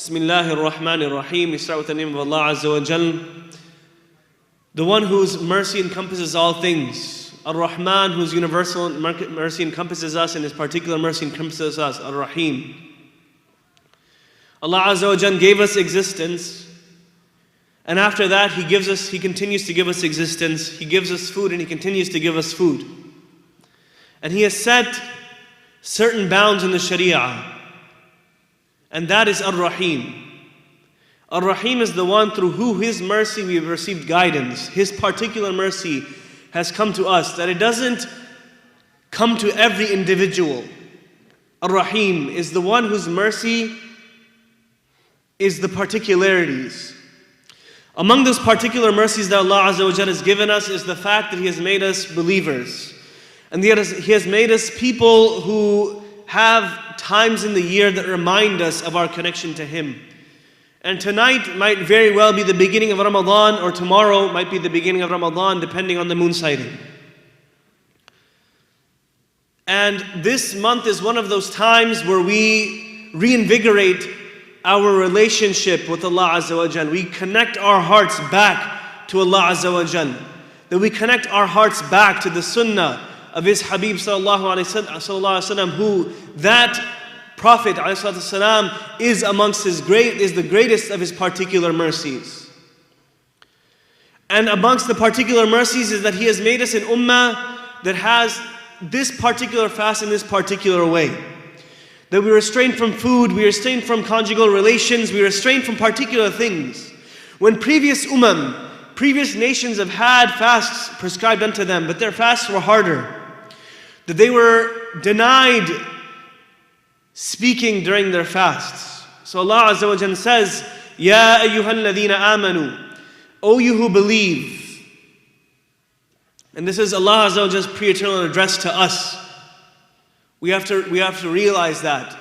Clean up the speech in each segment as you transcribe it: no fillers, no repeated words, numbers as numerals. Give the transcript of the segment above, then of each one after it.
Bismillahir Rahmanir Rahim. We start with the name of Allah Azza wa Jal, the one whose mercy encompasses all things. Ar-Rahman, whose universal mercy encompasses us, and His particular mercy encompasses us. Ar-Rahim. Allah Azza wa Jal gave us existence, and after that He continues to give us existence. He gives us food and He continues to give us food. And He has set certain bounds in the Sharia, and that is Ar-Rahim. Ar-Rahim is the one through His mercy we have received guidance. His particular mercy has come to us, that it doesn't come to every individual. Ar-Rahim is the one whose mercy is the particularities. Among those particular mercies that Allah Azza wa Jalla has given us is the fact that He has made us believers. And He has made us people who have times in the year that remind us of our connection to Him. And tonight might very well be the beginning of Ramadan, or tomorrow might be the beginning of Ramadan, depending on the moon sighting. And this month is one of those times where we reinvigorate our relationship with Allah Azza wa Jal. We connect our hearts back to Allah Azza wa Jal. That we connect our hearts back to the Sunnah of His Habib sallallahu alaihi wasallam, who that Prophet ﷺ is the greatest of his particular mercies. And amongst the particular mercies is that He has made us an ummah that has this particular fast in this particular way. That we restrain from food, we restrain from conjugal relations, we restrain from particular things. When previous previous nations have had fasts prescribed unto them, but their fasts were harder. That they were denied speaking during their fasts. So Allah Azza wa Jalla says, Ya ayyuhal ladhina amanu, O you who believe. And this is Allah Azza wa Jalla's pre-eternal address to us. We have to realize that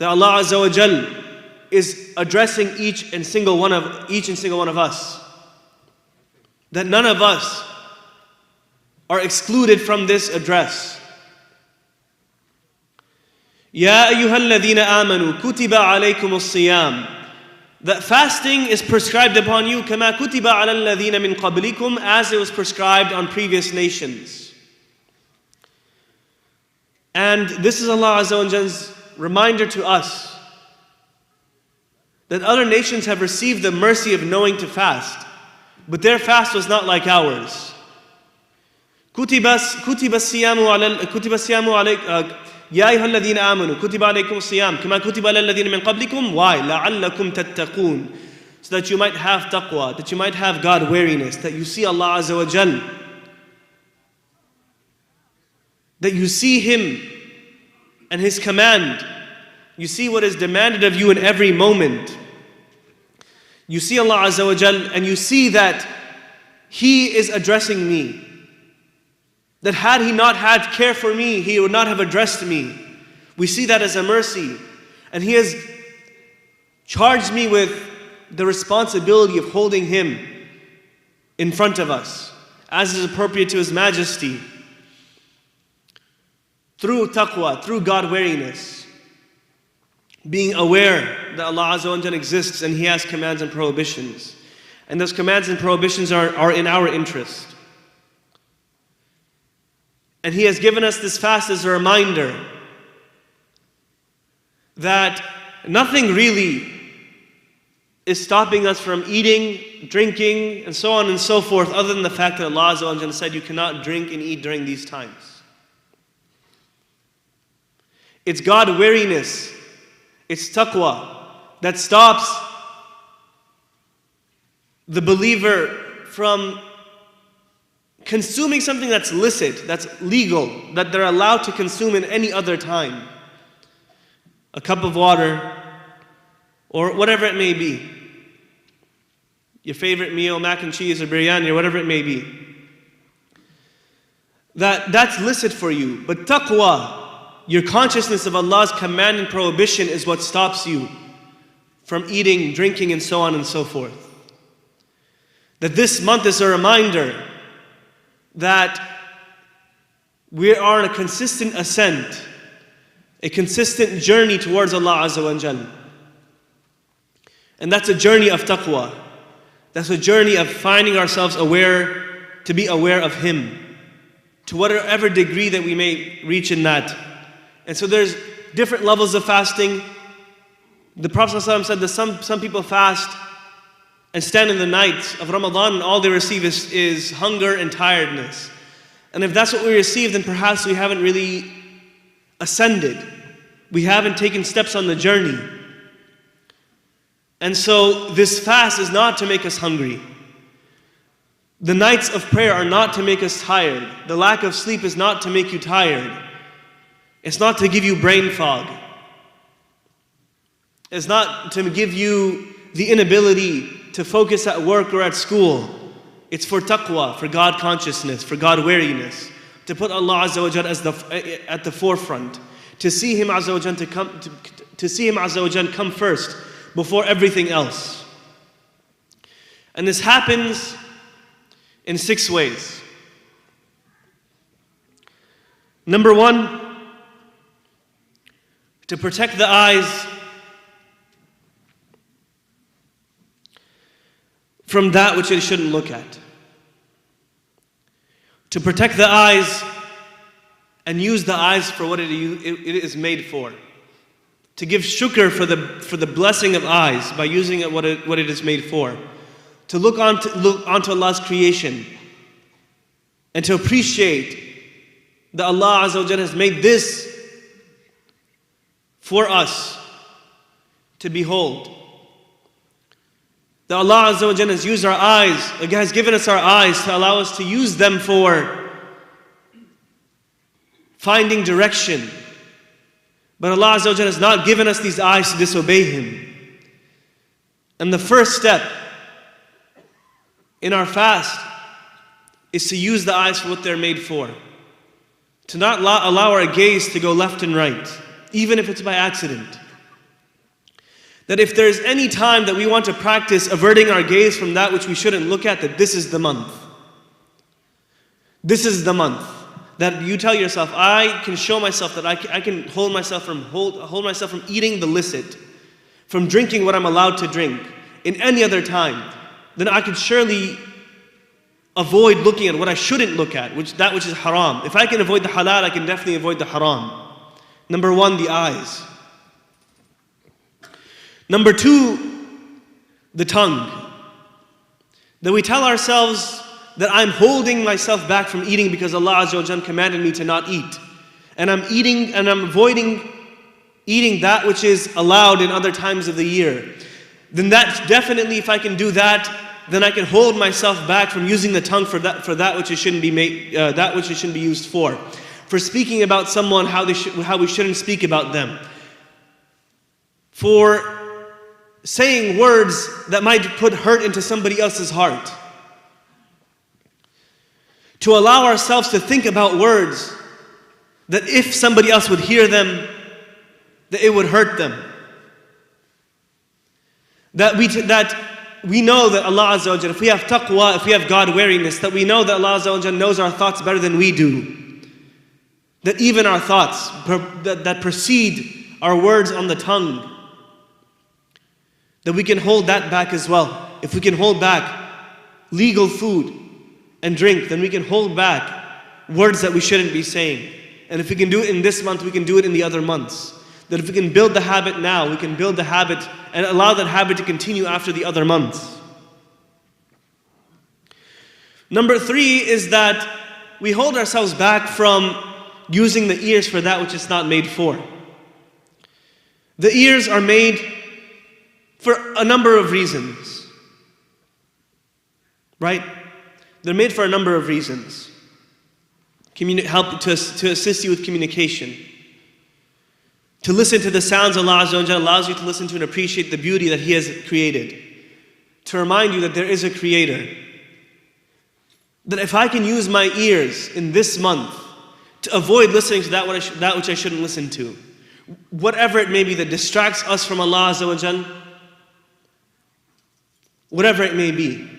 Allah Azza wa Jalla is addressing each and single one of us. That none of us are excluded from this address. Ya ayyuhal ladhina amanu, kutiba alaykumus siyam. That fasting is prescribed upon you, kama kutiba ala alladhina min qablikum, as it was prescribed on previous nations. And this is Allah Azza wa Jalla's reminder to us that other nations have received the mercy of knowing to fast, but their fast was not like ours. Kutiba siyamu alaykum. Ya ayyuhal ladhina amanu, kutiba alaykum siyam, kama kutiba alal ladhina min qablikum. Why? La'allakum tattaqoon. So that you might have taqwa, that you might have God wariness, that you see Allah Azza wa Jal, that you see Him and His command. You see what is demanded of you in every moment. You see Allah Azza wa Jal, and you see that He is addressing me. That had He not had care for me, He would not have addressed me. We see that as a mercy. And He has charged me with the responsibility of holding Him in front of us, as is appropriate to His majesty. Through taqwa, through God wariness. Being aware that Allah Azza wa Jalla exists and He has commands and prohibitions. And those commands and prohibitions are in our interest. And He has given us this fast as a reminder that nothing really is stopping us from eating, drinking, and so on and so forth, other than the fact that Allah Azza wa Jalla said you cannot drink and eat during these times. It's God wariness, it's taqwa that stops the believer from consuming something that's licit, that's legal, that they're allowed to consume in any other time. A cup of water, or whatever it may be. Your favorite meal, mac and cheese or biryani, or whatever it may be. That's licit for you. But taqwa, your consciousness of Allah's command and prohibition, is what stops you from eating, drinking, and so on and so forth. That this month is a reminder that we are on a consistent ascent, a consistent journey towards Allah Azza wa Jal. And that's a journey of taqwa. That's a journey of finding ourselves aware, to be aware of Him, to whatever degree that we may reach in that. And so there's different levels of fasting. The Prophet ﷺ said that some people fast and stand in the nights of Ramadan and all they receive is hunger and tiredness. And if that's what we receive, then perhaps we haven't really ascended. We haven't taken steps on the journey. And so this fast is not to make us hungry. The nights of prayer are not to make us tired. The lack of sleep is not to make you tired. It's not to give you brain fog. It's not to give you the inability to focus at work or at school. It's for taqwa, for God consciousness, for God wariness, to put Allah Azza wa Jal as at the forefront, to see Him Azza wa Jal to see Him Azza wa Jal come first before everything else. And this happens in 6 ways. Number 1, to protect the eyes from that which it shouldn't look at. To protect the eyes and use the eyes for what it is made for. To give shukr for the blessing of eyes by using it what it is made for. To look onto Allah's creation and to appreciate that Allah Azza wa Jalla has made this for us to behold. That Allah Azza wa Jalla has used our eyes, has given us our eyes to allow us to use them for finding direction. But Allah Azza wa Jalla has not given us these eyes to disobey Him. And the first step in our fast is to use the eyes for what they're made for. To not allow our gaze to go left and right, even if it's by accident. That if there's any time that we want to practice averting our gaze from that which we shouldn't look at, that this is the month. This is the month. That you tell yourself, I can show myself that I can hold myself from eating the licit, from drinking what I'm allowed to drink in any other time. Then I could surely avoid looking at what I shouldn't look at, that which is haram. If I can avoid the halal, I can definitely avoid the haram. Number 1, the eyes. Number 2, the tongue. That we tell ourselves that I'm holding myself back from eating because Allah Azza wa Jalla commanded me to not eat. And I'm eating and I'm avoiding eating that which is allowed in other times of the year. Then that definitely, if I can do that, then I can hold myself back from using the tongue for that which it shouldn't be used for. For speaking about someone how we shouldn't speak about them. For saying words that might put hurt into somebody else's heart. To allow ourselves to think about words that if somebody else would hear them, that it would hurt them. That we know that Allah Azza wa Jalla, if we have taqwa, if we have God wariness, that we know that Allah Azza wa Jalla knows our thoughts better than we do. That even our thoughts that precede our words on the tongue, that we can hold that back as well. If we can hold back legal food and drink, then we can hold back words that we shouldn't be saying. And if we can do it in this month, we can do it in the other months. That if we can build the habit now, we can build the habit and allow that habit to continue after the other months. Number 3 is that we hold ourselves back from using the ears for that which it's not made for. The ears are made for a number of reasons. Right? They're made for a number of reasons. Help to assist you with communication. To listen to the sounds Allah Azza wa Jalla allows you to listen to and appreciate the beauty that He has created. To remind you that there is a Creator. That if I can use my ears in this month to avoid listening to that which I shouldn't listen to, whatever it may be that distracts us from Allah Azza wa Jalla, whatever it may be.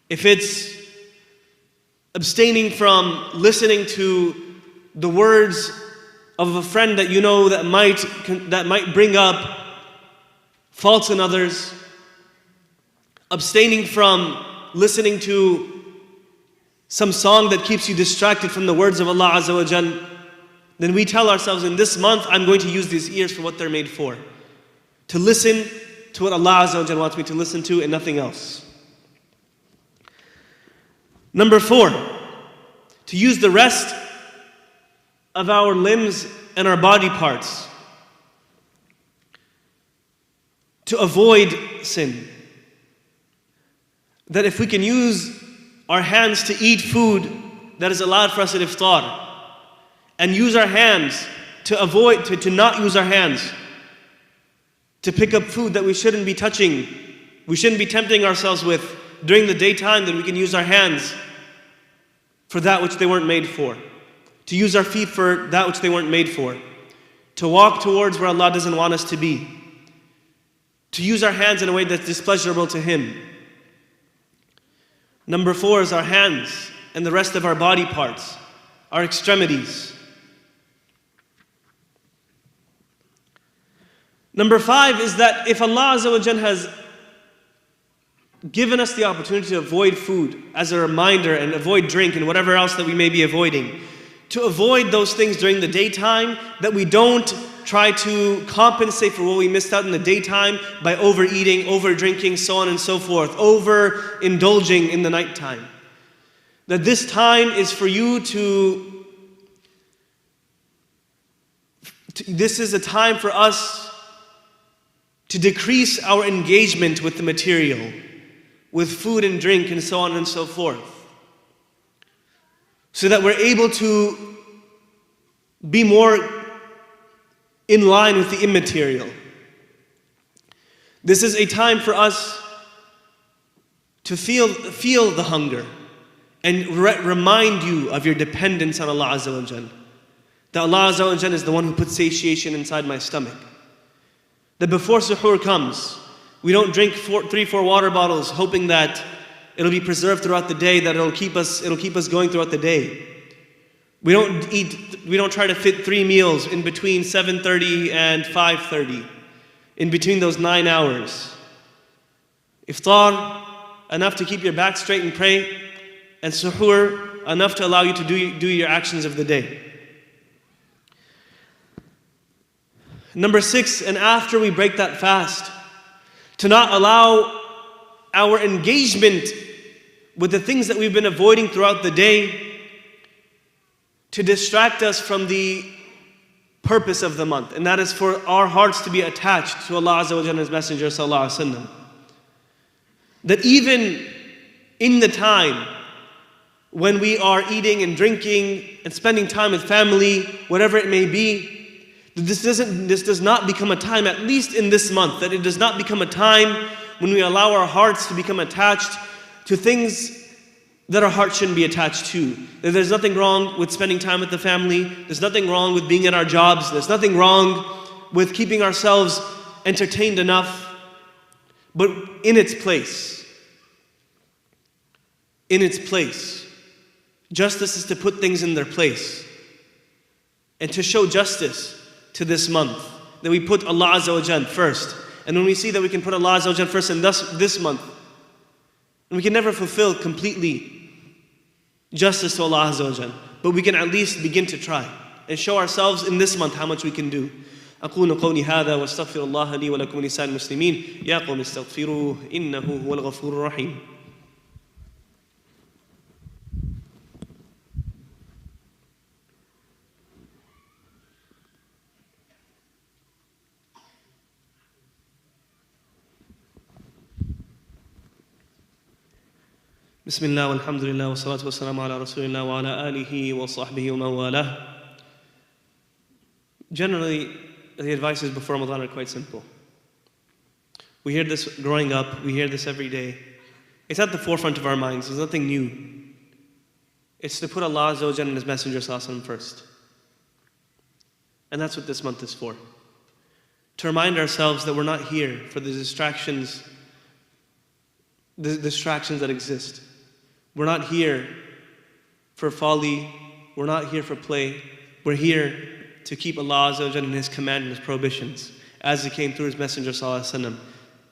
If it's abstaining from listening to the words of a friend that you know that might bring up faults in others, abstaining from listening to some song that keeps you distracted from the words of Allah Azza wa Jal, then we tell ourselves, in this month, I'm going to use these ears for what they're made for. To listen to what Allah Azza wa Jal wants me to listen to and nothing else. Number 4, to use the rest of our limbs and our body parts to avoid sin. That if we can use our hands to eat food that is allowed for us at iftar, and use our hands to not use our hands to pick up food that we shouldn't be touching, we shouldn't be tempting ourselves with during the daytime, then we can use our hands for that which they weren't made for. To use our feet for that which they weren't made for. To walk towards where Allah doesn't want us to be. To use our hands in a way that's displeasurable to Him. Number 4 is our hands and the rest of our body parts, our extremities. Number 5 is that if Allah Azza wa Jal has given us the opportunity to avoid food as a reminder and avoid drink and whatever else that we may be avoiding, to avoid those things during the daytime, that we don't try to compensate for what we missed out in the daytime by overeating, over drinking, so on and so forth, over indulging in the nighttime. That this time is for you this is a time for us to decrease our engagement with the material, with food and drink and so on and so forth, so that we're able to be more in line with the immaterial. This is a time for us to feel the hunger and remind you of your dependence on Allah Azza wa Jal. That Allah Azza wa Jal is the one who puts satiation inside my stomach. That before suhoor comes, we don't drink 3-4 water bottles hoping that it'll be preserved throughout the day, that it'll keep us going throughout the day. We don't try to fit 3 meals in between 7:30 and 5:30, in between those 9 hours. Iftar, enough to keep your back straight and pray, and suhoor, enough to allow you to do your actions of the day. Number 6, and after we break that fast, to not allow our engagement with the things that we've been avoiding throughout the day to distract us from the purpose of the month, and that is for our hearts to be attached to Allah Azza wa Jalla and His Messenger Sallallahu Alaihi Wasallam. That even in the time when we are eating and drinking and spending time with family, whatever it may be, this does not become a time, at least in this month, that it does not become a time when we allow our hearts to become attached to things that our heart shouldn't be attached to. That there's nothing wrong with spending time with the family. There's nothing wrong with being at our jobs. There's nothing wrong with keeping ourselves entertained enough. But in its place, justice is to put things in their place and to show justice to this month, that we put Allah Azza wa Jal first. And when we see that we can put Allah Azza wa Jal first in this month, and we can never fulfill completely justice to Allah Azza wa Jal, but we can at least begin to try and show ourselves in this month how much we can do. أقول قولي هذا واستغفر الله لي ولكم ولسائر المسلمين يا قوم استغفروه إنه هو الغفور الرحيم. بسم الله والحمد لله والصلاة والسلام على رسول الله وعلى آله وصحبه ومن والاه. Generally, the advices before Ramadan are quite simple. We hear this growing up, we hear this every day. It's at the forefront of our minds, there's nothing new. It's to put Allah Azza wa Jalla and His Messenger Sallallahu first. And that's what this month is for. To remind ourselves that we're not here for the distractions that exist. We're not here for folly. We're not here for play. We're here to keep Allah Azza wa Jalla and His command and His prohibitions as it came through His Messenger Sallallahu Alaihi Wasallam.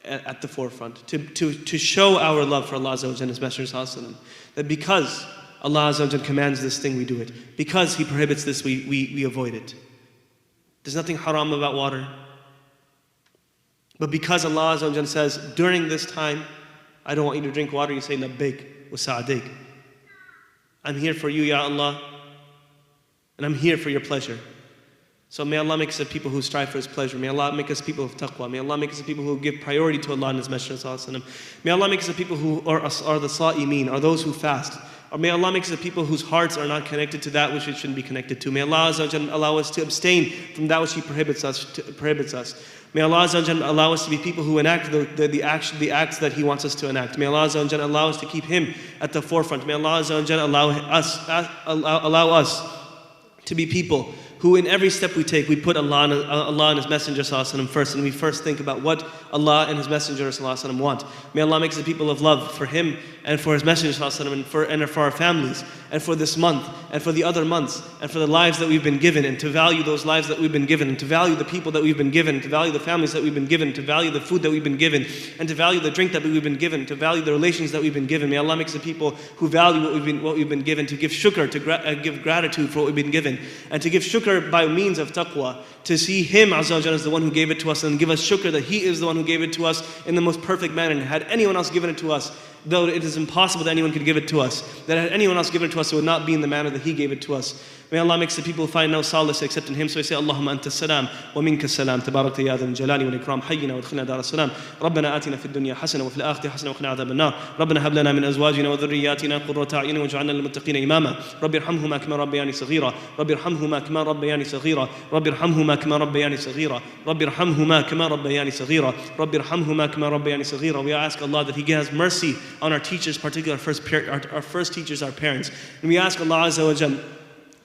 at the forefront, to show our love for Allah Azza wa Jalla and His Messenger Sallallahu Alaihi Wasallam, that because Allah Azza wa Jalla commands this thing, we do it. Because He prohibits this, we avoid it. There's nothing haram about water. But because Allah Azza wa Jalla says, during this time, I don't want you to drink water, you say, labbaik wa sa'adik. I'm here for you, Ya Allah, and I'm here for your pleasure. So may Allah make us a people who strive for His pleasure. May Allah make us people of taqwa. May Allah make us a people who give priority to Allah and His Messenger Sallallahu Alaihi Wasallam. May Allah make us a people who are the sa'imeen, are those who fast. Or may Allah make us a people whose hearts are not connected to that which it shouldn't be connected to. May Allah Azza wa Jalla allow us to abstain from that which He prohibits us. May Allah Azza wa Jalla allow us to be people who enact the acts that He wants us to enact. May Allah Azza wa Jalla allow us to keep Him at the forefront. May Allah Azza wa Jalla allow us to be people who in every step we take, we put Allah and His Messenger Sallallahu Alaihi Wasallam first, and we first think about what Allah and His Messenger Sallallahu Alaihi Wasallam want. May Allah make us a people of love for Him and for His Messenger Sallallahu Alaihi Wasallam and for our families, and for this month, and for the other months, and for the lives that we've been given, and to value those lives that we've been given, and to value the people that we've been given, to value the families that we've been given, to value the food that we've been given, and to value the drink that we've been given, to value the relations that we've been given. May Allah make us a people who value what we've been given, to give shukr, to give gratitude for what we've been given, and to give shukr by means of taqwa, to see Him Azza wa Jalla as the one who gave it to us, and give us shukr that He is the one who gave it to us in the most perfect manner. And had anyone else given it to us, though it is impossible that anyone could give it to us, that had anyone else given it to us, it would not be in the manner that He gave it to us. May Allah make the people find no solace except in Him. So we say, Allahumma anta salam wa minka salam, tabarakta ya dhal jalali wal ikram, hayyina wa adkhilna dar as-salam. Rabbana atina fid dunya hasana wa fil akhirati hasana wa qina adhaban nar. Rabbana hab lana min azwajina wa dhurriyyatina qurrata a'yun waj'alna lil muttaqina imama. Rabbi irhamhuma kama rabbayani saghira. Rabbi irhamhuma kama rabbayani saghira. Rabbi irhamhuma kama rabbayani saghira. Rabbi irhamhuma kama rabbayani saghira. Rabbi irhamhuma kama rabbayani saghira. We ask Allah that He has mercy on our teachers, particularly our first teachers, our parents. And we ask Allah Azza wa Jalla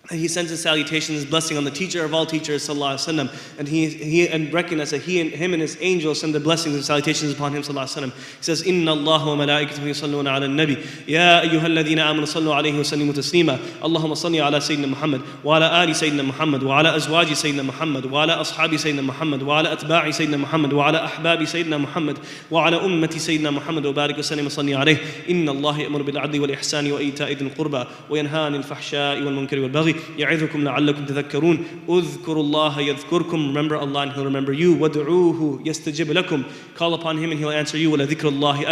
that He sends His salutations, His blessing on the teacher of all teachers, Sallallahu Alaihi Wasallam, and He recognize that Him and His angels send the blessings and salutations upon Him, Sallallahu Alaihi Wasallam. He says, Inna Allah wa malaikatahu yusalluna ala nabi, Ya ayyuhalladhina amanu sallu alayhi wa sallimu taslima, Allahumma salli ala Sayyidina Muhammad, wa ala ali Sayyidina Muhammad, wa ala azwaji Sayyidina Muhammad, wa ala ashabi Sayyidina Muhammad, wa ala atba'i Sayyidina Muhammad, wa ala ahbabi Sayyidina Muhammad, wa ala ummati Sayyidina Muhammad, wa barik wa sallim wa salli alayhi. Inna Allah ya'muru bil adli wal ihsani wa ita'i dhil qurba, wa yanha 'anil fahsha'i wal munkari wal baghi, يعظكم لعلكم تذكرون اذكروا الله يذكركم. Remember Allah and He'll remember you. وَدْعُوهُ يَسْتَجِبْ لَكُم. Call upon Him and He'll answer you. وَلَذِكْرُ اللَّهِ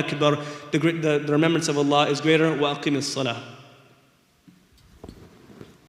أَكْبَرُ. The remembrance of Allah is greater. وَأَقِمِ الصَّلَاةِ.